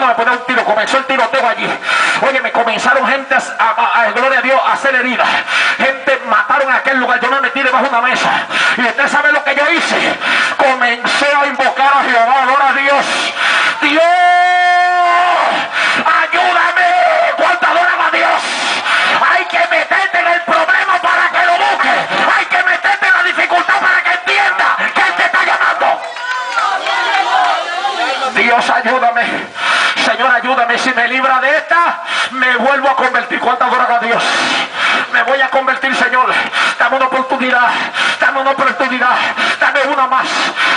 no me puede dar un tiro. Comenzó el tiroteo allí. Oye, me comenzaron gente gloria a Dios, a hacer heridas. Gente mataron en aquel lugar. Yo me metí debajo de una mesa. Y usted sabe lo que yo hice. Comencé a invocar a Jehová. Gloria a Dios. Dios, ayúdame. ¿Cuánto adoran a Dios? Hay que meterte en el problema para que lo busques. Hay que meterte en la dificultad para que entienda que Él te está llamando. Dios, ayúdame. Señor, ayúdame. Si me libra de esta, me vuelvo a convertir. ¿Cuánto adoran a Dios? Me voy a convertir, Señor. Dame una oportunidad. Dame una oportunidad. Dame una más.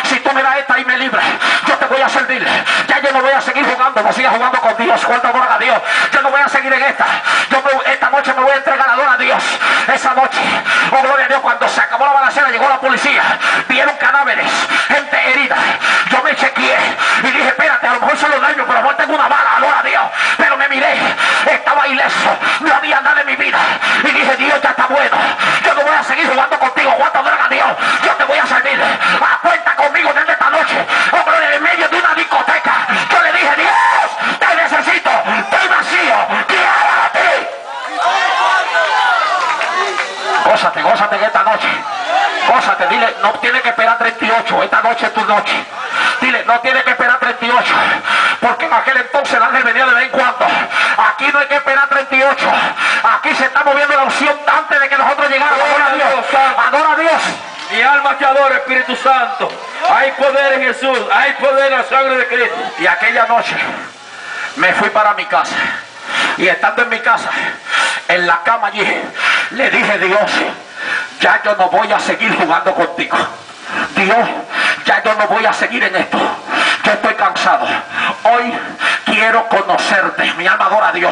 Si tú me das esta y me libras, yo te voy a servir. Ya yo no voy a seguir jugando. No sigas jugando con Dios. ¿Cuánto adoran a Dios? Yo no voy a seguir en esta. Esta noche me voy a entregar a Dios. Esa noche, oh gloria a Dios, cuando se acabó la balacera, llegó la policía. Vieron cadáveres, gente herida. Yo me chequeé y dije, espérate, a lo mejor son los daños, pero a lo mejor tengo una bala, gloria a Dios. Pero me miré, estaba ileso, no había nada en mi vida. Y dije, Dios ya está bueno. Yo no voy a seguir jugando contigo. ¿Cuánto adoran a Dios? Yo te voy a servir. Cuenta conmigo desde esta noche. Oh gloria, en medio de una discoteca. Yo le dije, Dios, te necesito. Estoy vacío. Quiero a ti. Gózate, gózate en esta noche. Gózate, dile, no tienes que esperar 38. Esta noche es tu noche. Dile, no tienes que esperar 38. Porque en aquel entonces el ángel venía de vez en cuando. Aquí no hay que esperar 38. Aquí se está moviendo la unción antes de que nosotros llegáramos. Adora a Dios. Adora a Dios. Mi alma te adora, Espíritu Santo. Hay poder en Jesús. Hay poder en la sangre de Cristo. Y aquella noche me fui para mi casa. Y estando en mi casa, en la cama allí, le dije, Dios, ya yo no voy a seguir jugando contigo. Dios, ya yo no voy a seguir en esto. Yo estoy cansado. Hoy quiero conocerte. Mi alma adora a Dios.